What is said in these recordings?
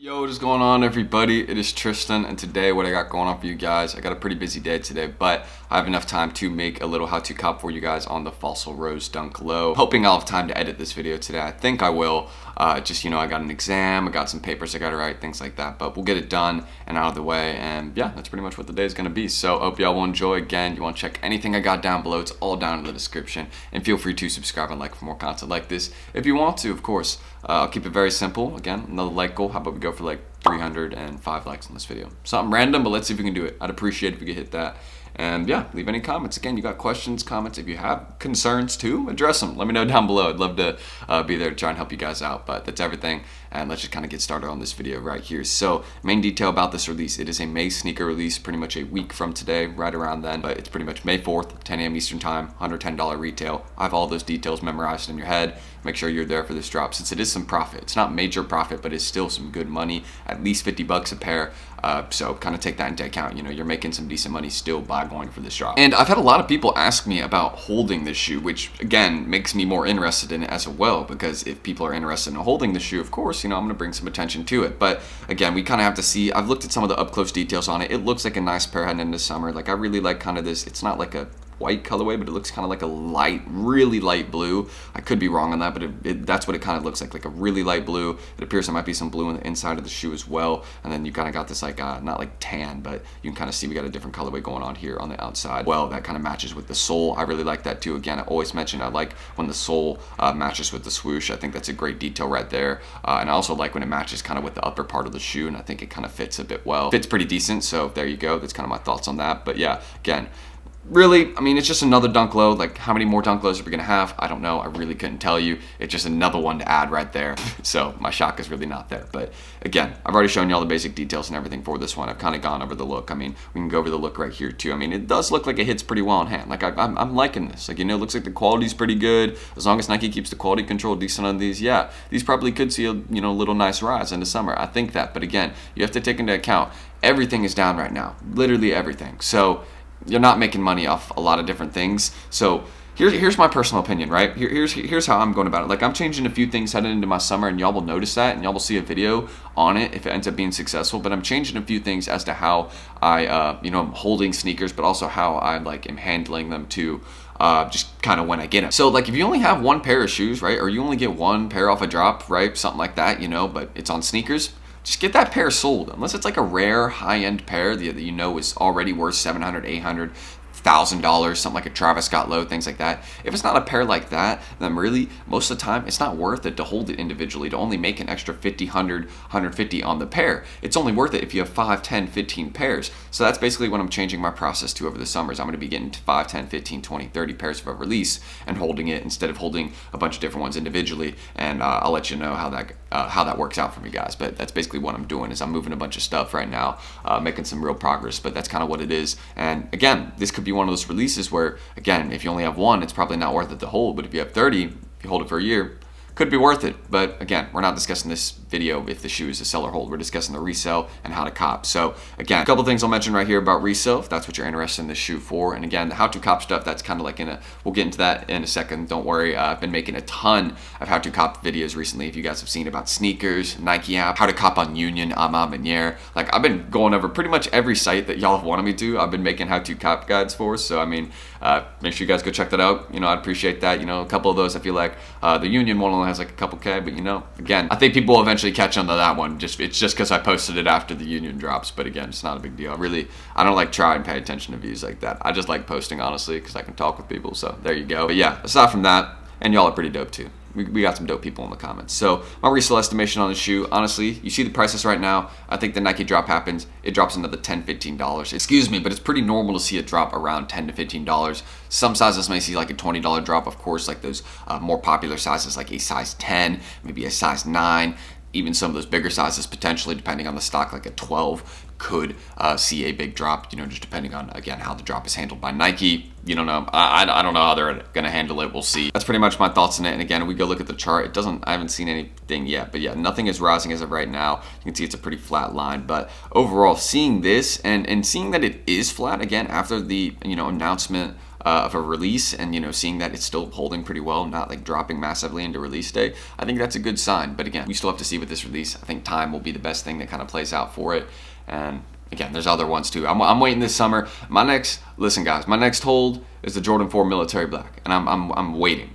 Yo, what is going on, everybody? It is Tristan, and today what I got going on for you guys, I got a pretty busy day today, but I have enough time to make a little how-to cop for you guys on the Fossil Rose Dunk Low. Hoping I'll have time to edit this video today. I think I will. I got an exam, I got some papers I gotta write, things like that, but we'll get it done and out of the way, and yeah, that's pretty much what the day is gonna be. So hope y'all will enjoy. Again, you want to check anything I got down below, it's all down in the description, and feel free to subscribe and like for more content like this if you want to, of course. I'll keep it very simple. Again, another like goal. How about we go for like 305 likes on this video? Something random, but let's see if we can do it. I'd appreciate it if we could hit that. And yeah, leave any comments. Again, you got questions, comments. If you have concerns too, address them. Let me know down below. I'd love to be there to try and help you guys out. But that's everything. And let's just kind of get started on this video right here. So main detail about this release, it is a May sneaker release, pretty much a week from today, right around then. But it's pretty much May 4th, 10 a.m. Eastern time, $110 retail. I have all those details memorized in your head. Make sure you're there for this drop, since it is some profit. It's not major profit, but it's still some good money, at least 50 bucks a pair. So kind of take that into account. You know, you're making some decent money still by going for this drop. And I've had a lot of people ask me about holding this shoe, which again makes me more interested in it as well, because if people are interested in holding the shoe, of course, you know, I'm going to bring some attention to it. But again, we kind of have to see. I've looked at some of the up close details on it. It looks like a nice pair heading into summer. Like, I really like kind of this. It's not like a white colorway, but it looks kind of like a light, really light blue. I could be wrong on that, but that's what it kind of looks like a really light blue. It appears there might be some blue on the inside of the shoe as well, and then you kind of got this like not like tan, but you can kind of see we got a different colorway going on here on the outside. Well, that kind of matches with the sole. I really like that too. Again, I always mention I like when the sole matches with the swoosh. I think that's a great detail right there, and I also like when it matches kind of with the upper part of the shoe, and I think it kind of fits a bit well. Fits pretty decent, so there you go. That's kind of my thoughts on that. But yeah, again, really, I mean, it's just another dunk low. Like, how many more dunk lows are we gonna have? I don't know. I really couldn't tell you. It's just another one to add right there. So my shock is really not there. But again, I've already shown you all the basic details and everything for this one. I've kind of gone over the look. I mean, we can go over the look right here too. I mean, it does look like it hits pretty well in hand. Like, I'm liking this. Like, you know, it looks like the quality's pretty good. As long as Nike keeps the quality control decent on these, yeah, these probably could see a, you know, little nice rise into summer. I think that. But again, you have to take into account everything is down right now. Literally everything. So you're not making money off a lot of different things. So here's my personal opinion, right? Here's how I'm going about it. Like, I'm changing a few things heading into my summer, and y'all will notice that, and y'all will see a video on it if it ends up being successful. But I'm changing a few things as to how I, you know, I'm holding sneakers, but also how I like am handling them too. Just kind of when I get them. So like, if you only have one pair of shoes, right, or you only get one pair off a drop, right, something like that, you know, but it's on sneakers, just get that pair sold. Unless it's like a rare high-end pair that you know is already worth $700, $800, $1,000, something like a Travis Scott Low, things like that. If it's not a pair like that, then really most of the time it's not worth it to hold it individually, to only make an extra 50, 100, 150 on the pair. It's only worth it if you have 5, 10, 15 pairs. So that's basically what I'm changing my process to over the summers. I'm going to be getting to 5, 10, 15, 20, 30 pairs of a release and holding it instead of holding a bunch of different ones individually. And I'll let you know how that works out for me, guys. But that's basically what I'm doing, is I'm moving a bunch of stuff right now, making some real progress. But that's kind of what it is. And again, this could be one of those releases where, again, if you only have one, it's probably not worth it to hold. But if you have 30, if you hold it for a year, could be worth it. But again, we're not discussing this video if the shoe is a sell or hold. We're discussing the resale and how to cop. So again, a couple things I'll mention right here about resale, if that's what you're interested in this shoe for. And again, the how to cop stuff, that's kind of like we'll get into that in a second. Don't worry. I've been making a ton of how to cop videos recently. If you guys have seen about sneakers, Nike app, how to cop on Union, Meniere. Like, I've been going over pretty much every site that y'all have wanted me to. I've been making how to cop guides for. So I mean, make sure you guys go check that out. You know, I'd appreciate that. You know, a couple of those, I feel like the Union one only has like a couple K, but you know, again, I think people will eventually catch on to that one. It's just because I posted it after the Union drops. But again, it's not a big deal. I don't like try and pay attention to views like that. I just like posting, honestly, because I can talk with people. So there you go. But yeah, aside from that, and y'all are pretty dope too. We got some dope people in the comments. So my resale estimation on the shoe, honestly, you see the prices right now. I think the Nike drop happens, it drops another $10, $15. Excuse me, but it's pretty normal to see it drop around $10 to $15. Some sizes may see like a $20 drop, of course, like those more popular sizes like a size 10, maybe a size 9. Even some of those bigger sizes, potentially, depending on the stock, like a 12, could see a big drop, you know, just depending on, again, how the drop is handled by Nike. You don't know. I don't know how they're going to handle it. We'll see. That's pretty much my thoughts on it. And again, we go look at the chart. I haven't seen anything yet. But yeah, nothing is rising as of right now. You can see it's a pretty flat line. But overall, seeing this and seeing that it is flat, again, after the, you know, announcement of a release, and you know, seeing that it's still holding pretty well, not like dropping massively into release day, I think that's a good sign. But again, we still have to see with this release. I think time will be the best thing that kind of plays out for it. And again, there's other ones too. I'm waiting this summer. Listen guys, my next hold is the Jordan 4 Military Black, and I'm waiting.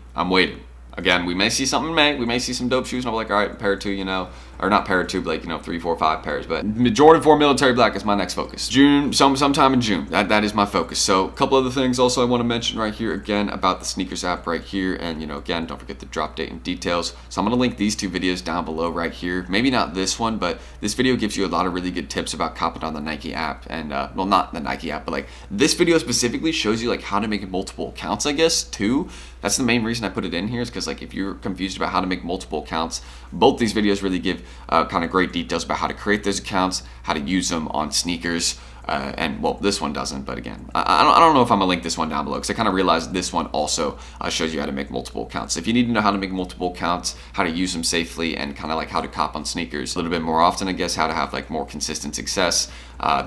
Again, we may see something in May. We may see some dope shoes, and I'm like, all right, pair of two, you know, or not pair of two, but like, you know, 3, 4, 5 pairs. But Jordan 4 Military Black is my next focus. June, sometime in June. That is my focus. So a couple other things also I want to mention right here again about the sneakers app right here, and you know, again, don't forget the drop date and details. So I'm gonna link these 2 videos down below right here. Maybe not this one, but this video gives you a lot of really good tips about copping on the Nike app, and well, not the Nike app, but like this video specifically shows you like how to make multiple accounts, I guess, too. That's the main reason I put it in here, is because like if you're confused about how to make multiple accounts, both these videos really give kind of great details about how to create those accounts, how to use them on sneakers. And well, this one doesn't, but again, I don't know if I'm gonna link this one down below, because I kind of realized this one also shows you how to make multiple accounts. If you need to know how to make multiple accounts, how to use them safely, and kind of like how to cop on sneakers a little bit more often, I guess, how to have like more consistent success,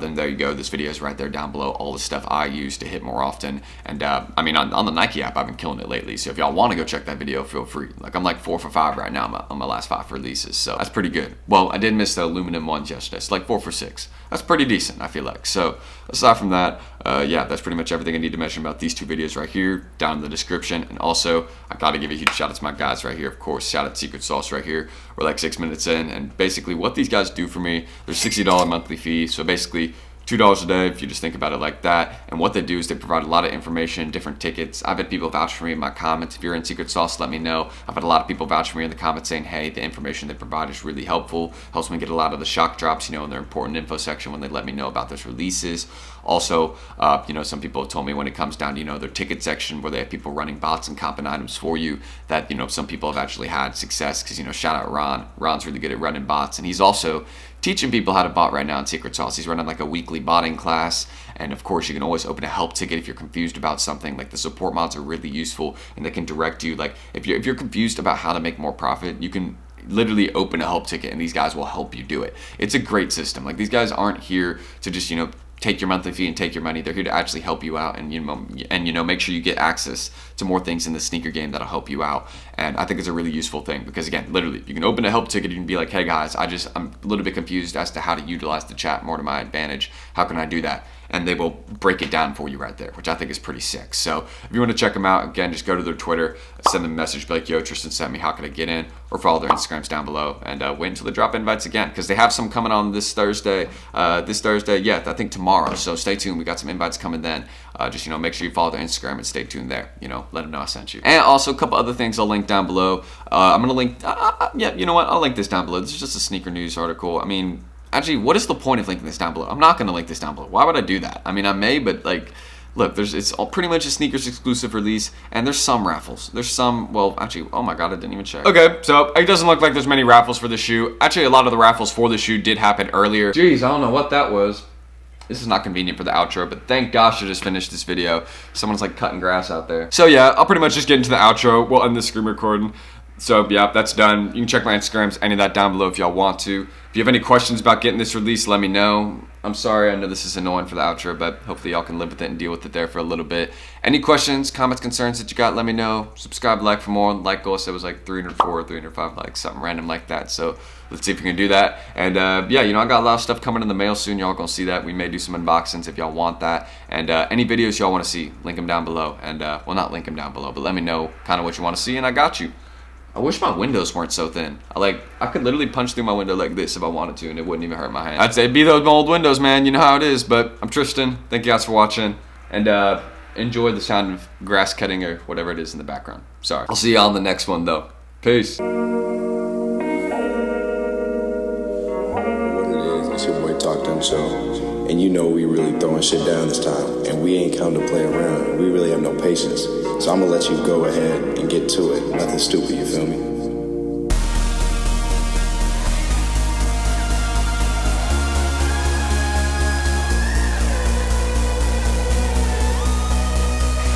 then there you go. This video is right there down below, all the stuff I use to hit more often. And I mean, on the Nike app, I've been killing it lately. So if y'all want to go check that video, feel free. Like I'm like 4 for 5 right now on my last 5 releases, so that's pretty good. Well, I did miss the aluminum ones yesterday. It's like 4 for 6. That's pretty decent, I feel like. So aside from that, yeah, that's pretty much everything I need to mention about these 2 videos right here down in the description. And also, I gotta give a huge shout out to my guys right here, of course. Shout out to Secret Sauce right here. We're like 6 minutes in, and basically what these guys do for me, there's $60 monthly fee. So basically $2 a day if you just think about it like that. And what they do is they provide a lot of information, different tickets. I've had people vouch for me in my comments. If you're in Secret Sauce, let me know. I've had a lot of people vouch for me in the comments saying, hey, the information they provide is really helpful. Helps me get a lot of the shock drops, you know, in their important info section when they let me know about those releases. Also, you know, some people have told me when it comes down to, you know, their ticket section where they have people running bots and comping items for you, that, you know, some people have actually had success, because, you know, shout out Ron. Ron's really good at running bots, and he's also teaching people how to bot right now in Secret Sauce. He's running like a weekly botting class, and of course you can always open a help ticket if you're confused about something. Like the support mods are really useful, and they can direct you. Like if you're confused about how to make more profit, you can literally open a help ticket and these guys will help you do it. It's a great system. Like these guys aren't here to just, you know, take your monthly fee and take your money. They're here to actually help you out, and you know, make sure you get access to more things in the sneaker game that'll help you out. And I think it's a really useful thing, because again, literally, you can open a help ticket. You can be like, hey guys, I'm a little bit confused as to how to utilize the chat more to my advantage. How can I do that? And they will break it down for you right there, which I think is pretty sick. So if you want to check them out, again, just go to their Twitter, send them a message, be like, yo, Tristan sent me, how can I get in? Or follow their Instagrams down below, and wait until they drop invites again, because they have some coming on this Thursday. Yeah, I think tomorrow. So stay tuned. We got some invites coming then. Just, you know, make sure you follow their Instagram and stay tuned there. You know, let them know I sent you. And also a couple other things I'll link down below. I'm going to link, yeah, you know what? I'll link this down below. This is just a sneaker news article. I mean, actually, what is the point of linking this down below? I'm not going to link this down below. Why would I do that? I mean, I may, but like, look, it's all pretty much a sneakers exclusive release, and there's some raffles. There's some, well, actually, oh my god, I didn't even check. Okay, so it doesn't look like there's many raffles for the shoe. Actually, a lot of the raffles for the shoe did happen earlier. Jeez, I don't know what that was. This is not convenient for the outro, but thank gosh I just finished this video. Someone's like cutting grass out there. So yeah, I'll pretty much just get into the outro. We'll end the screen recording. So yeah, that's done. You can check my Instagrams, any of that down below if y'all want to. If you have any questions about getting this release, let me know. I'm sorry, I know this is annoying for the outro, but hopefully y'all can live with it and deal with it there for a little bit. Any questions, comments, concerns that you got, let me know. Subscribe, like for more. Like goal said was like 304, 305 likes, something random like that. So let's see if we can do that. And yeah, you know, I got a lot of stuff coming in the mail soon. Y'all gonna see that. We may do some unboxings if y'all want that. And any videos y'all want to see, link them down below. And well, not link them down below, but let me know kind of what you want to see, and I got you. I wish my windows weren't so thin. I could literally punch through my window like this if I wanted to, and it wouldn't even hurt my hand. I'd say it'd be those old windows, man. You know how it is. But I'm Tristan. Thank you guys for watching, and enjoy the sound of grass cutting or whatever it is in the background. Sorry. I'll see y'all in the next one, though. Peace. What it is, it's your boy Talk Them Show, and you know we really throwing shit down this time, and we ain't come to play around. We really have no patience. So I'm gonna let you go ahead and get to it. Nothing stupid, you feel me?